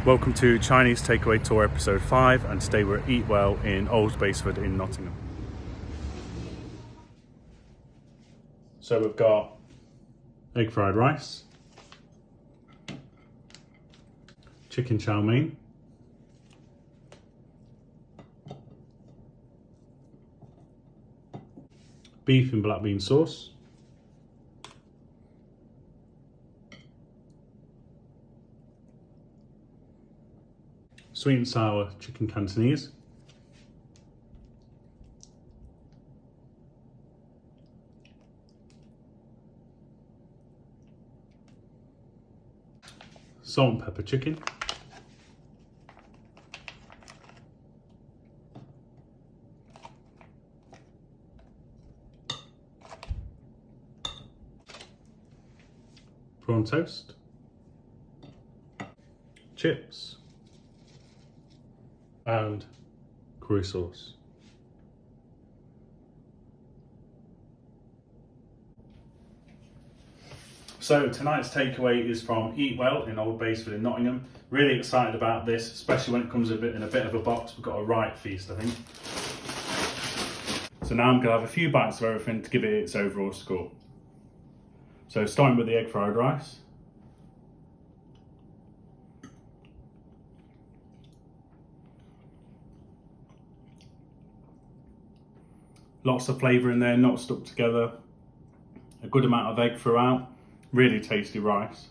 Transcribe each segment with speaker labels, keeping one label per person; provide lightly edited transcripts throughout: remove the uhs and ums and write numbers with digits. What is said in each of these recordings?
Speaker 1: Welcome to Chinese Takeaway Tour episode 5, and today we're at Eat Well in Old Basford in Nottingham. So we've got egg fried rice, chicken chow mein, beef and black bean sauce, sweet and sour chicken Cantonese, salt and pepper chicken, prawn toast, chips, and curry sauce. So tonight's takeaway is from Eat Well in Old Basford in Nottingham. Really excited about this, especially when it comes in a bit of a box. We've got a right feast, I think. So now I'm going to have a few bites of everything to give it its overall score. So starting with the egg fried rice. Lots of flavour in there, not stuck together. A good amount of egg throughout. Really tasty rice.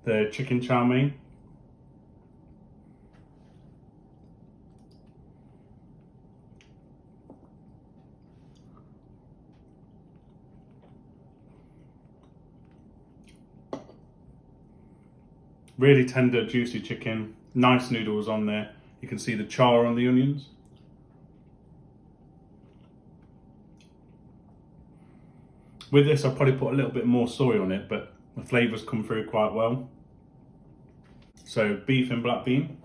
Speaker 1: The chicken chow mein. Really tender, juicy chicken. Nice noodles on there. You can see the char on the onions. With this, I'll probably put a little bit more soy on it, but the flavours come through quite well. So beef and black bean.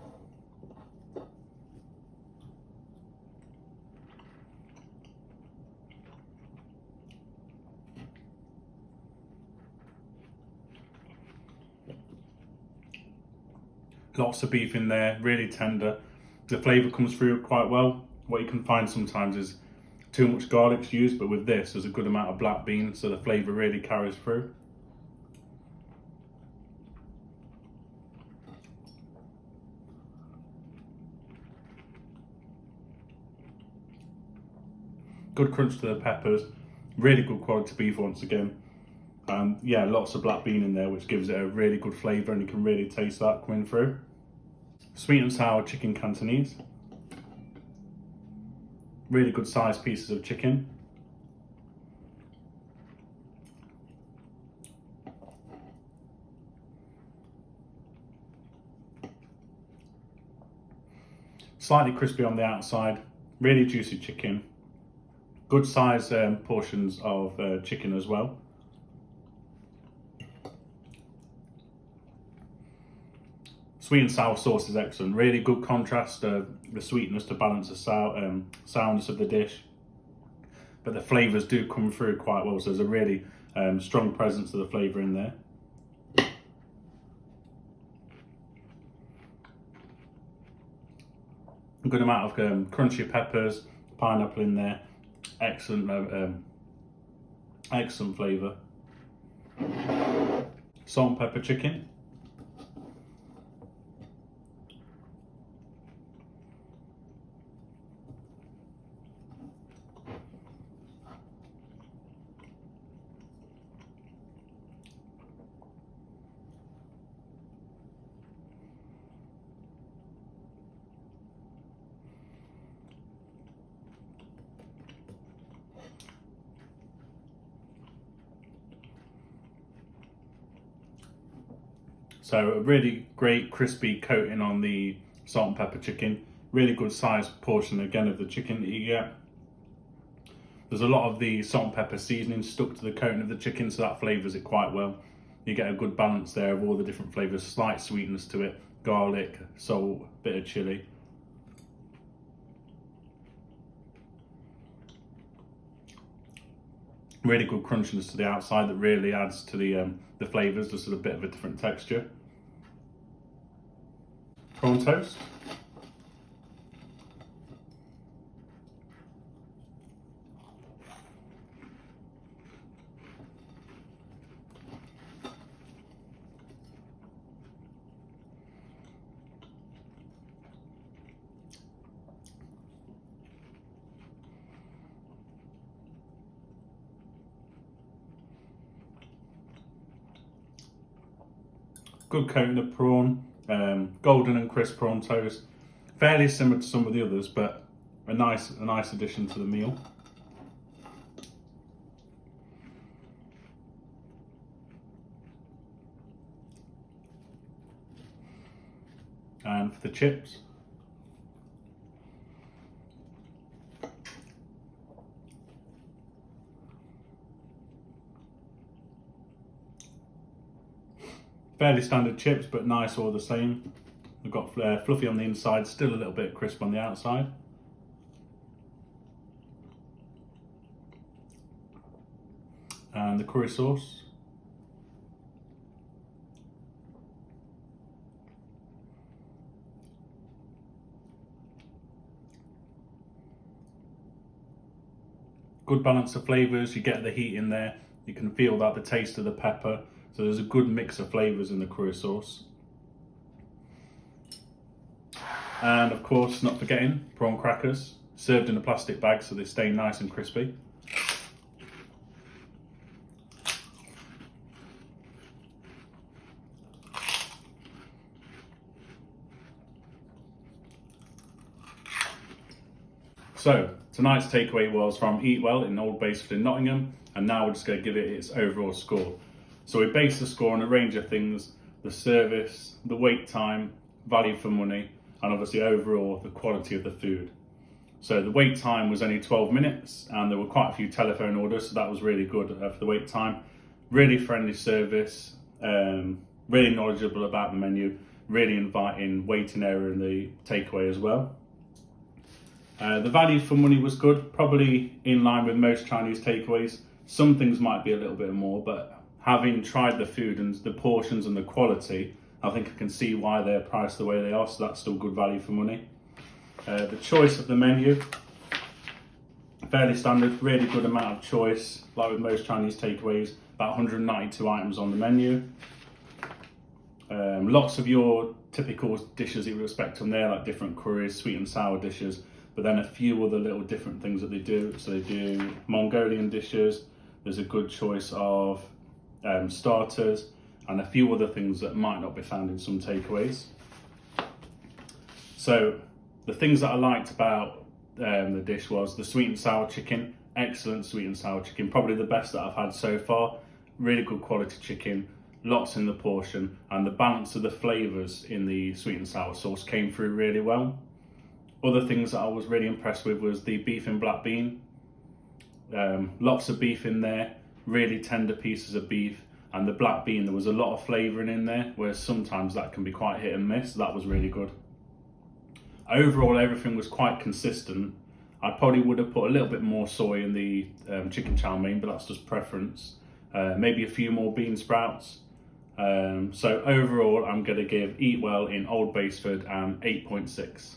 Speaker 1: Lots of beef in there, really tender. The flavour comes through quite well. What you can find sometimes is too much garlic's used, but with this there's a good amount of black bean, so the flavour really carries through. Good crunch to the peppers, really good quality beef once again. Yeah, lots of black bean in there, which gives it a really good flavour, and you can really taste that coming through. Sweet and sour chicken Cantonese. Really good sized pieces of chicken. Slightly crispy on the outside, really juicy chicken. Good size portions of chicken as well. Sweet and sour sauce is excellent. Really good contrast, the sweetness to balance the sourness of the dish. But the flavours do come through quite well, so there's a really strong presence of the flavour in there. A good amount of crunchy peppers, pineapple in there. Excellent, excellent flavour. Salt and pepper chicken. So a really great crispy coating on the salt and pepper chicken. Really good sized portion again of the chicken that you get. There's a lot of the salt and pepper seasoning stuck to the coating of the chicken, so that flavours it quite well. You get a good balance there of all the different flavours, slight sweetness to it, garlic, salt, bit of chilli. Really good crunchiness to the outside that really adds to the flavours, just a bit of a different texture. prawn toast. Good coating of prawn, golden and crisp prawn toast. Fairly similar to some of the others, but a nice addition to the meal. And for the chips, fairly standard chips, but nice all the same. They've got fluffy on the inside, still a little bit crisp on the outside. And the curry sauce. Good balance of flavours, you get the heat in there, you can feel that the taste of the pepper, so there's a good mix of flavours in the curry sauce. And of course, not forgetting prawn crackers, served in a plastic bag so they stay nice and crispy. So tonight's takeaway was from Eat Well in Old Basford in Nottingham, and now we're just going to give it its overall score. So we base the score on a range of things: the service, the wait time, value for money, and obviously overall the quality of the food. So the wait time was only 12 minutes, and there were quite a few telephone orders, so that was really good for the wait time. Really friendly service, really knowledgeable about the menu, really inviting waiting area in the takeaway as well. The value for money was good, probably in line with most Chinese takeaways. Some things might be a little bit more, but having tried the food and the portions and the quality, I think I can see why they're priced the way they are, so that's still good value for money. The choice of the menu, fairly standard, really good amount of choice, like with most Chinese takeaways, about 192 items on the menu. Lots of your typical dishes that you would expect on there, like different curries, sweet and sour dishes, but then a few other little different things that they do. So they do Mongolian dishes, there's a good choice of starters, and a few other things that might not be found in some takeaways. So the things that I liked about the dish was the sweet and sour chicken, excellent sweet and sour chicken, probably the best that I've had so far. Really good quality chicken, lots in the portion, and the balance of the flavours in the sweet and sour sauce came through really well. Other things that I was really impressed with was the beef and black bean. Lots of beef in there, really tender pieces of beef, and the black bean, there was a lot of flavouring in there, whereas sometimes that can be quite hit and miss. That was really good. Overall, everything was quite consistent. I probably would have put a little bit more soy in the chicken chow mein, but that's just preference. Maybe a few more bean sprouts. So overall, I'm going to give Eat Well in Old Basford an 8.6.